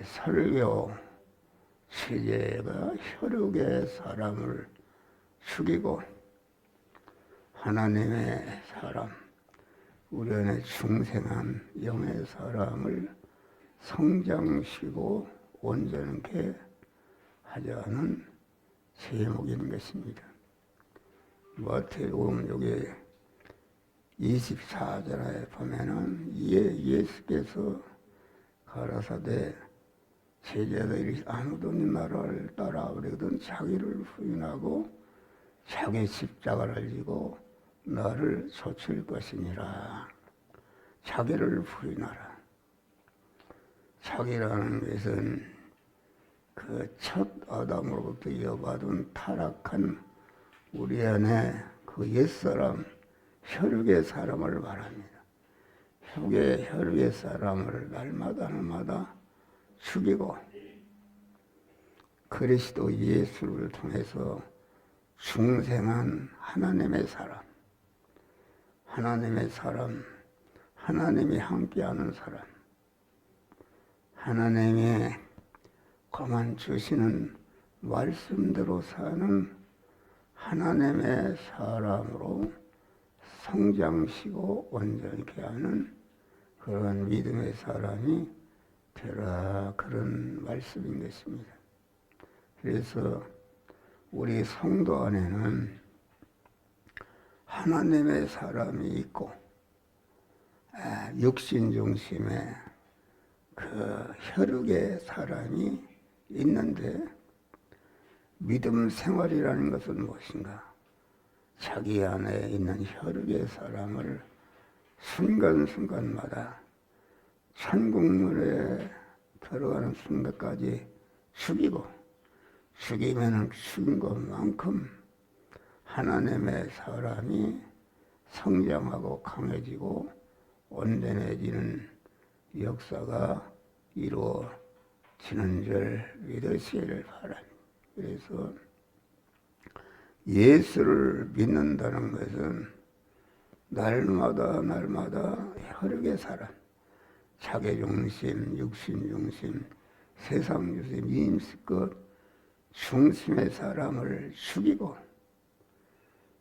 설교 체제가 혈육의 사람을 죽이고 하나님의 사람, 우리 안에 중생한 영의 사람을 성장시키고 온전하게 하자는 제목인 것입니다. 마태복음 여기 24절에 보면은 예수께서 가라사대 제자들이 아무도 네 나를 따라오려거든 자기를 부인하고 자기 십자가를 지고 나를 좇을 것이니라. 자기를 부인하라. 자기라는 것은 그 첫 아담으로부터 이어받은 타락한 우리 안에 그 옛사람, 혈육의 사람을 말합니다. 혈육의 사람을 날마다 죽이고 그리스도 예수를 통해서 중생한 하나님의 사람, 하나님이 함께하는 사람, 하나님이 그만 주시는 말씀대로 사는 하나님의 사람으로 성장시고 온전케 하는 그런 믿음의 사람이 되라, 그런 말씀인 것입니다. 그래서 우리 성도 안에는 하나님의 사람이 있고 육신 중심의 그 혈육의 사람이 있는데, 믿음 생활이라는 것은 무엇인가? 자기 안에 있는 혈육의 사람을 순간순간마다 천국문에 들어가는 순간까지 죽이면 죽인 것만큼 하나님의 사람이 성장하고 강해지고 온전해지는 역사가 이루어지는 줄 믿으시기를 바랍니다. 그래서 예수를 믿는다는 것은 날마다 혈육의 사람, 자기중심, 육신중심, 세상중심, 이임스껏 중심의 사람을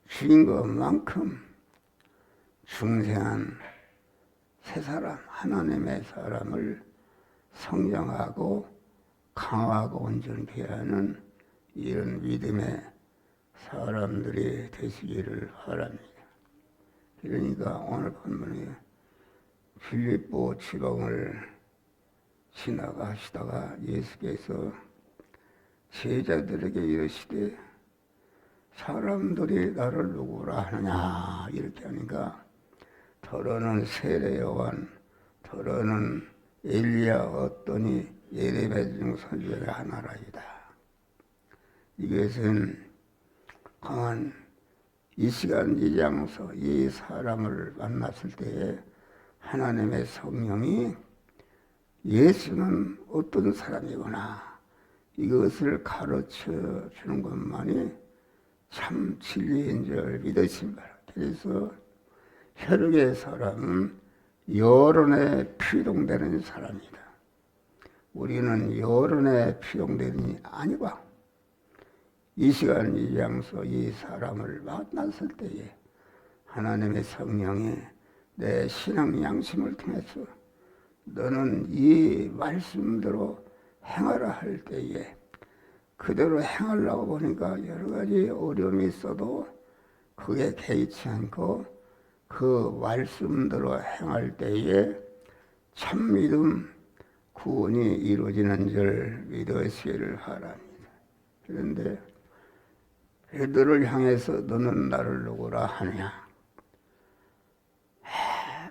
죽인 것만큼 중생한 새 사람, 하나님의 사람을 성장하고 강하고 온전케 하는 이런 믿음의 사람들이 되시기를 바랍니다. 그러니까 오늘 본문에 빌립보 지방을 지나가시다가 예수께서 제자들에게 이르시되 사람들이 나를 누구라 하느냐 이렇게 하니까 더러는 세례 요한, 더러는 엘리야, 어떠니 예레미야 중 선지자의 하나라이다. 이것은 강한 이 시간 이 장소 이 사람을 만났을 때에 하나님의 성령이 예수는 어떤 사람이구나 이것을 가르쳐 주는 것만이 참 진리인 줄 믿으십니다. 그래서 혈육의 사람은 여론에 피동되는 사람이다. 우리는 여론에 피동되는 아니고 이 시간 이 장소 이 사람을 만났을 때에 하나님의 성령이 내 신앙 양심을 통해서 너는 이 말씀대로 행하라 할 때에 그대로 행하려고 보니까 여러 가지 어려움이 있어도 그게 개의치 않고 그 말씀대로 행할 때에 참 믿음 구원이 이루어지는 줄 믿으시기를 바랍니다. 그런데 너를 향해서 너는 나를 누구라 하느냐?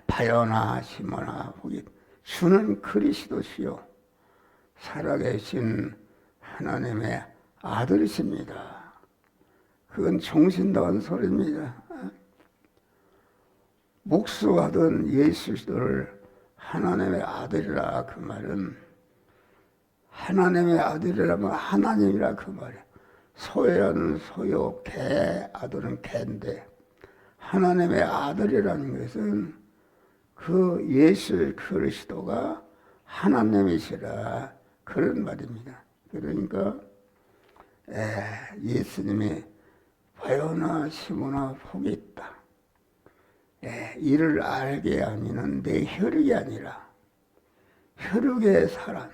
바요나 시모나 보기 주는 그리스도시요 살아계신 하나님의 아들이십니다. 그건 정신나간 소리입니다. 목수하던 예수를 하나님의 아들이라 그 말은 하나님의 아들이라면 하나님이라 그 말이야. 소야는 소요, 개, 아들은 개인데 하나님의 아들이라는 것은 그 예수 그리스도가 하나님이시라 그런 말입니다. 그러니까 예수님이 바요나 시모나 복이 있다. 이를 알게 하면은 내 혈육이 아니라 혈육의 사람,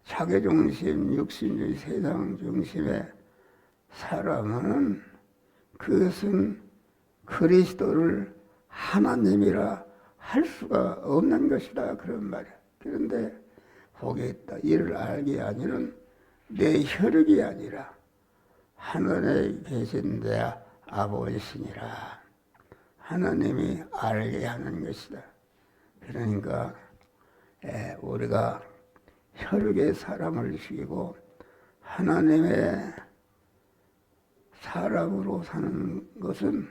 자기중심, 육신주의, 세상 중심의 사람은 그것은 그리스도를 하나님이라 할 수가 없는 것이다. 그런 말이야. 그런데 복이 있다. 이를 알게 하면은 내 혈육이 아니라 하늘에 계신 내 아버지시니라. 하나님이 알게 하는 것이다. 그러니까 우리가 혈육의 사람을 죽이고 하나님의 사람으로 사는 것은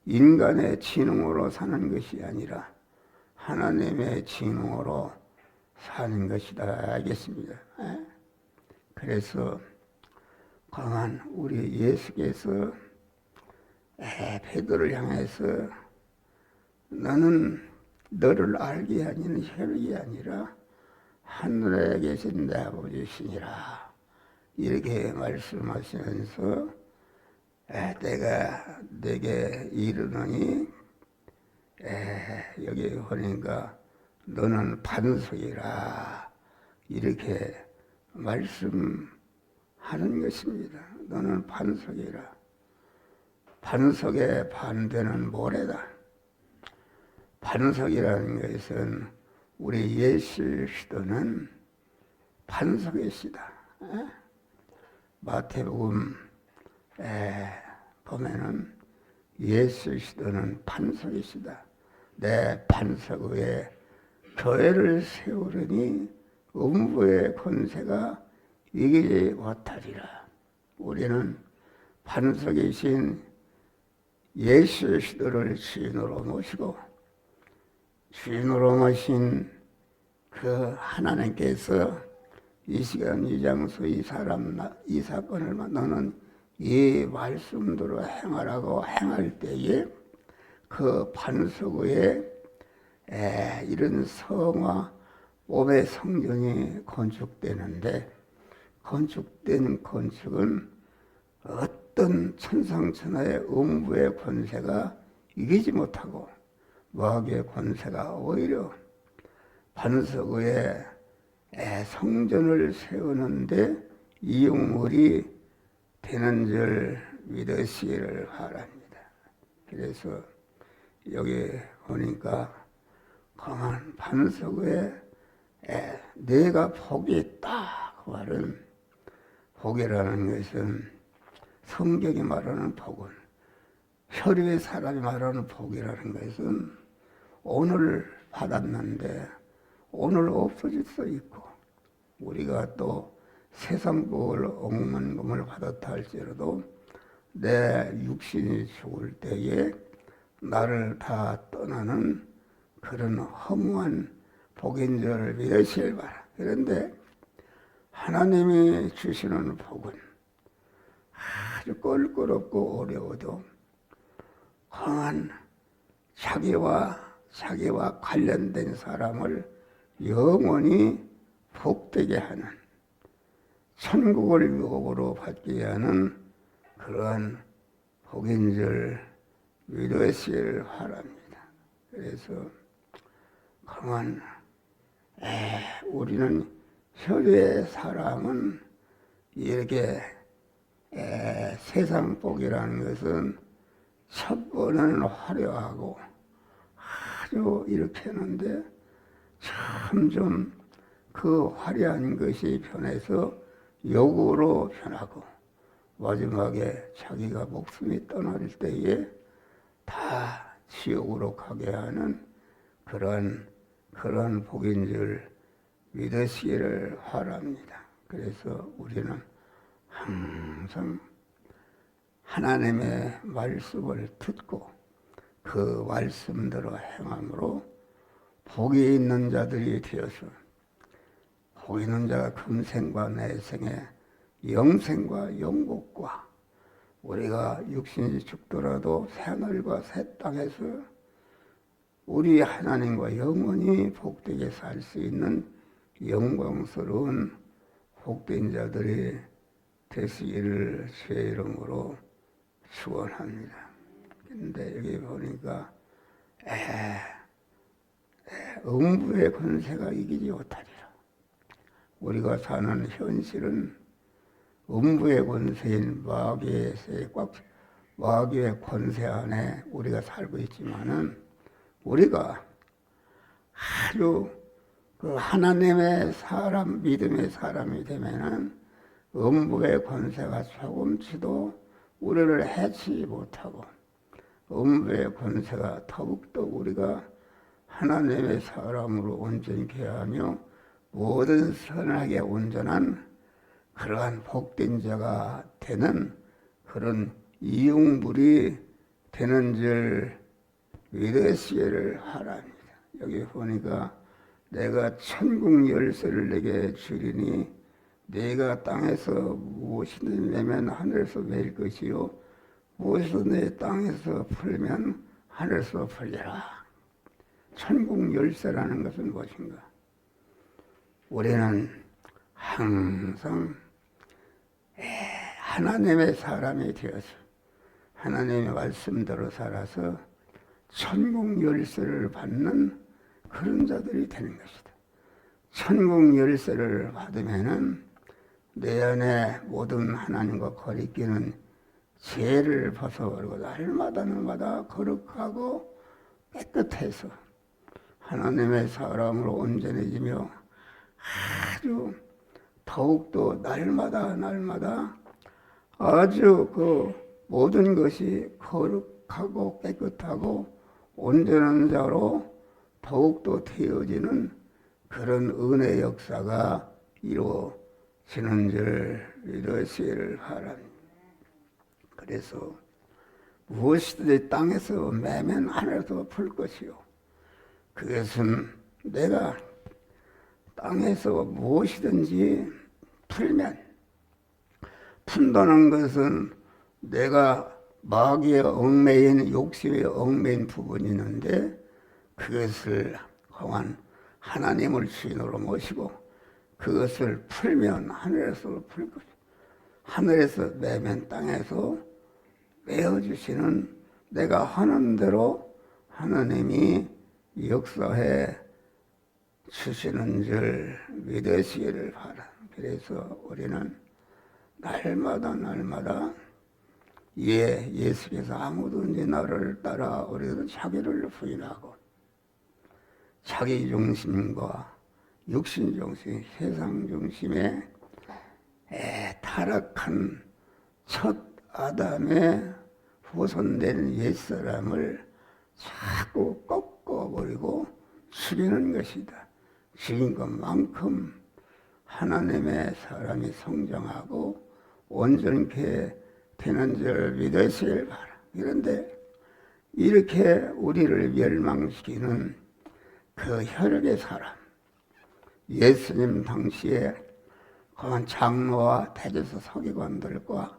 인간의 지능으로 사는 것이 아니라 하나님의 지능으로 사는 것이다. 알겠습니다. 그래서 강한 우리 예수께서 베드로를 향해서 너는 너를 알게 하는 혈육이 아니라 하늘에 계신 내 아버지시니라. 이렇게 말씀하시면서 내가 내게 이르노니 여기 보니까 너는 반석이라 이렇게 말씀하는 것입니다. 너는 반석이라. 반석의 반대는 모래다. 반석이라는 것은 우리 예수 그리스도는 반석이시다. 마태복음 보면은 예수 그리스도는 반석이시다. 내 반석 위에 교회를 세우려니 음부의 권세가 이기지 못하리라. 우리는 반석이신 예수 그리스도를 주인으로 모시고 주인으로 모신 그 하나님께서 이 시간 이 장소 이 사람 이 사건을 너는 이 말씀대로 행하라고 행할 때에 그 반석 위에 이런 성화 몸의 성전이 건축되는데 건축된 건축은 어떤 천상천하의 음부의 권세가 이기지 못하고 마귀의 권세가 오히려 반석 위에 성전을 세우는데 이용물이 되는 줄 믿으시기를 바랍니다. 그래서 여기 보니까 강한 반석 위에 내가 복이 있다. 그 말은 복이라는 것은 성경이 말하는 복은 혈육의 사람이 말하는 복이라는 것은 오늘 받았는데 오늘 없어질 수 있고 우리가 또 세상 복을 억만금을 받았다 할지라도 내 육신이 죽을 때에 나를 다 떠나는 그런 허무한 복인 줄 믿으시길 바라. 그런데 하나님이 주시는 복은 아주 껄끄럽고 어려워도 강한 자기와 관련된 사람을 영원히 복되게 하는 천국을 유업으로 받게 하는 그러한 복인 줄 믿으시길 바랍니다. 그래서 강한 우리는 혈의 사람은 이렇게 세상 복이라는 것은 첫 번은 화려하고 아주 이렇게 하는데 점점 그 화려한 것이 변해서 욕으로 변하고 마지막에 자기가 목숨이 떠날 때에 다 지옥으로 가게 하는 그런 복인 줄 믿으시기를 바랍니다. 그래서 우리는 항상 하나님의 말씀을 듣고 그 말씀대로 행함으로 복이 있는 자들이 되어서 복 있는 자가 금생과 내생의 영생과 영국과 우리가 육신이 죽더라도 새하늘과 새 땅에서 우리 하나님과 영원히 복되게 살 수 있는 영광스러운 복된 자들이 되시기를 주의 이름으로 축원합니다. 근데 여기 보니까 음부의 권세가 이기지 못하리라. 우리가 사는 현실은 음부의 권세인 마귀의 권세 안에 우리가 살고 있지만은 우리가 아주 그 하나님의 사람, 믿음의 사람이 되면은 음부의 권세가 조금치도 우리를 해치지 못하고 음부의 권세가 더욱더 우리가 하나님의 사람으로 온전케 하며 모든 선하게 온전한 그러한 복된 자가 되는 그런 이용물이 되는 줄 믿으시기를 바랍니다. 여기 보니까 내가 천국 열쇠를 내게 주리니 내가 땅에서 무엇이든 내면 하늘에서 매일 것이요 무엇이든 내 땅에서 풀면 하늘에서 풀리라. 천국 열쇠라는 것은 무엇인가? 우리는 항상 하나님의 사람이 되어서 하나님의 말씀대로 살아서 천국 열쇠를 받는 그런 자들이 되는 것이다. 천국 열쇠를 받으면은 내 안에 모든 하나님과 거리끼는 죄를 벗어버리고 날마다 거룩하고 깨끗해서 하나님의 사람으로 온전해지며 아주 더욱더 날마다 아주 그 모든 것이 거룩하고 깨끗하고 온전한 자로 더욱더 되어지는 그런 은혜 역사가 이루어지는 줄 믿으시기를 바랍니다. 그래서 무엇이든지 땅에서 매면 하늘에서 풀 것이요. 그것은 내가 땅에서 무엇이든지 풀면 푼다는 것은 내가 마귀의 얽매인 욕심의 얽매인 부분이 있는데 그것을 공한 하나님을 주인으로 모시고 그것을 풀면 하늘에서 풀 것이고 하늘에서 매면 땅에서 메어주시는 내가 하는 대로 하나님이 역사해 주시는 줄 믿으시기를 바랍니다. 그래서 우리는 날마다 예수께서 아무든지 나를 따라 우리는 자기를 부인하고 자기 중심과 육신 중심, 세상 중심에 타락한 첫 아담의 후손된 옛사람을 자꾸 꺾어버리고 죽이는 것이다. 죽인 것만큼 하나님의 사람이 성장하고 온전케 되는 줄 믿으시길 바라. 그런데 이렇게 우리를 멸망시키는 그 혈육의 사람, 예수님 당시에 그런 장로와 대제사 서기관들과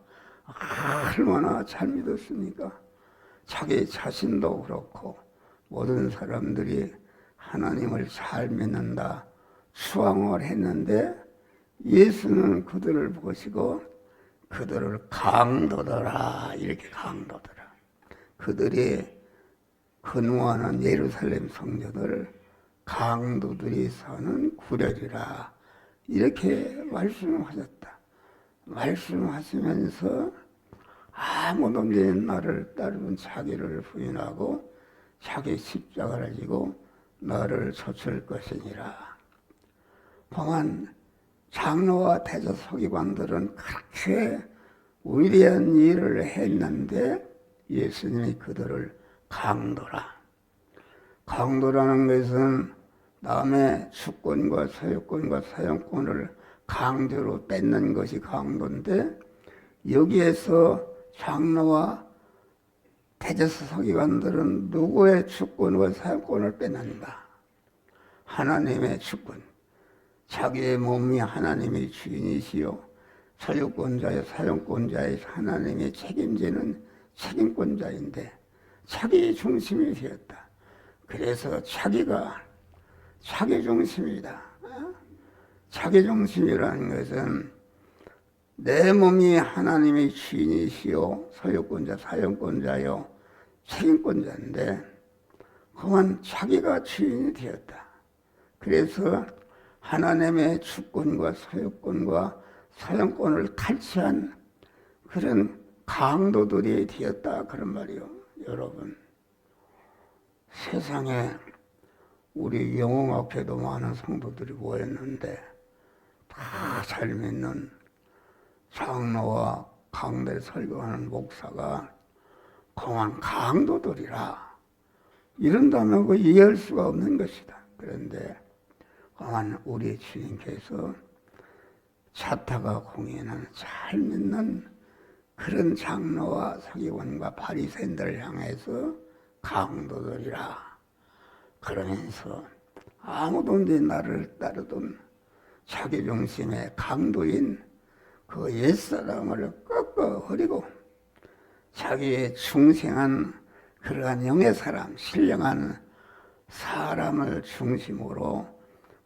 얼마나 잘 믿었습니까? 자기 자신도 그렇고 모든 사람들이 하나님을 잘 믿는다 수항을 했는데 예수는 그들을 보시고 그들을 강도더라 이렇게 강도더라. 그들이 근무하는 예루살렘 성전을 강도들이 사는 구렬이라 이렇게 말씀하셨다. 말씀하시면서 아무든지 나를 따르면 자기를 부인하고 자기 십자가를 지고 나를 좇을 것이니라. 공안 장로와 대제사 서기관들은 그렇게 위대한 일을 했는데 예수님이 그들을 강도라. 강도라는 것은 남의 주권과 소유권과 사용권을 강제로 뺏는 것이 강도인데 여기에서 장로와 대제사 서기관들은 누구의 주권과 사용권을 뺏는가? 하나님의 주권. 자기의 몸이 하나님의 주인이시요 소유권자의 사용권자의 하나님의 책임지는 책임권자인데 자기 중심이 되었다. 그래서 자기가 자기 중심이다. 자기중심이라는 것은 내 몸이 하나님의 주인이시요 소유권자, 사용권자요 책임권자인데 그만 자기가 주인이 되었다. 그래서 하나님의 주권과 소유권과 사용권을 탈취한 그런 강도들이 되었다 그런 말이요. 여러분, 세상에 우리 영웅학회도 많은 성도들이 모였는데 다 잘 믿는 장로와 강대 설교하는 목사가 공안 강도들이라 이런다면 그 이해할 수가 없는 것이다. 그런데 공안 우리 주님께서 차타가 공연하는 잘 믿는 그런 장로와 서기관과 바리새인들을 향해서 강도들이라 그러면서 아무도 내 나를 따르던 자기중심의 강도인 그 옛사람을 꺾어버리고 자기의 중생한 그러한 영의 사람, 신령한 사람을 중심으로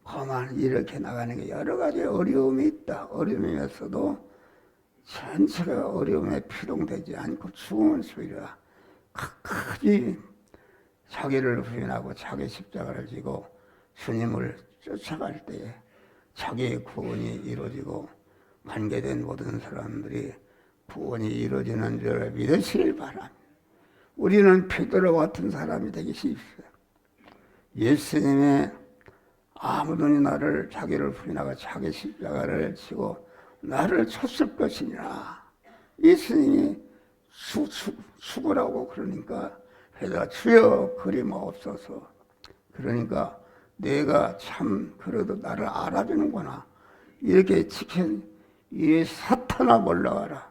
그만 이렇게 나가는 게 여러 가지 어려움이 있다. 어려움이면서도 전체가 어려움에 피동되지 않고 죽음을 수위라 끝까지 자기를 부인하고 자기 십자가를 지고 주님을 쫓아갈 때에 자기의 구원이 이루어지고 관계된 모든 사람들이 구원이 이루어지는 줄 믿으시길 바랍니다. 우리는 베드로 같은 사람이 되기 쉽습니다. 예수님의 아무도 나를 자기를 부인하고 자기 십자가를 지고 나를 쳤을 것이니라. 예수님이 죽으라고 그러니까 베드로가 주여 그리마옵소서. 그러니까 내가 참 그래도 나를 알아주는구나. 이렇게 지킨 이 사탄아 몰라와라.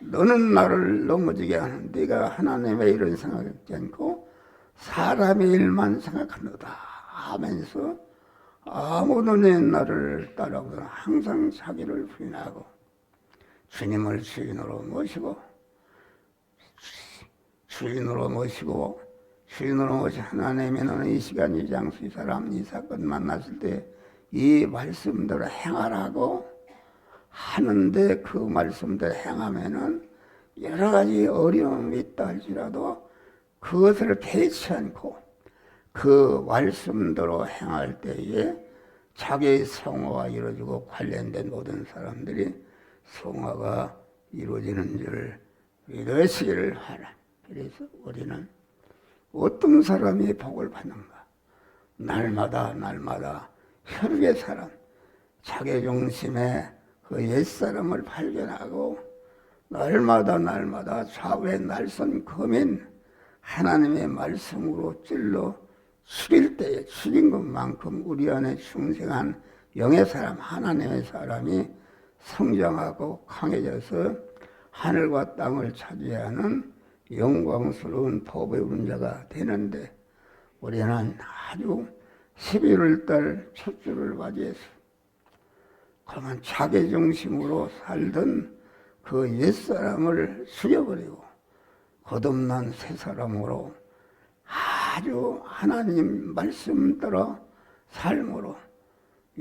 너는 나를 넘어지게 하는 네가 하나님의 일을 생각하지 않고 사람의 일만 생각한다 하면서 아무도 내 나를 따라오거나 항상 자기를 부인하고 주님을 주인으로 모시고 주인으로 모시고 하나님의 너는 이 시간 이 장소 이 사람 이 사건 만났을 때 이 말씀대로 행하라고 하는데 그 말씀대로 행하면은 여러 가지 어려움이 있다 할지라도 그것을 개의치 않고 그 말씀대로 행할 때에 자기의 성화가 이루어지고 관련된 모든 사람들이 성화가 이루어지는 줄 믿으시기를 바라. 그래서 우리는 어떤 사람이 복을 받는가? 날마다 혈육의 사람, 자기 중심의 그 옛사람을 발견하고 날마다 좌우의 날선 검인 하나님의 말씀으로 찔러 죽일 때에 죽인 것만큼 우리 안에 중생한 영의 사람, 하나님의 사람이 성장하고 강해져서 하늘과 땅을 차지하는 영광스러운 법의 운자가 되는데 우리는 아주 11월 달 첫 주를 맞이해서 그러면 자기 중심으로 살던 그 옛사람을 죽여버리고 거듭난 새 사람으로 아주 하나님 말씀대로 삶으로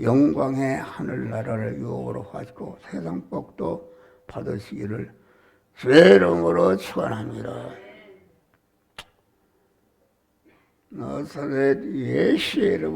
영광의 하늘나라를 유업으로 가지고 세상 복도 받으시기를 주의 이름으로 축원합니다. 나사렛 예수의 이름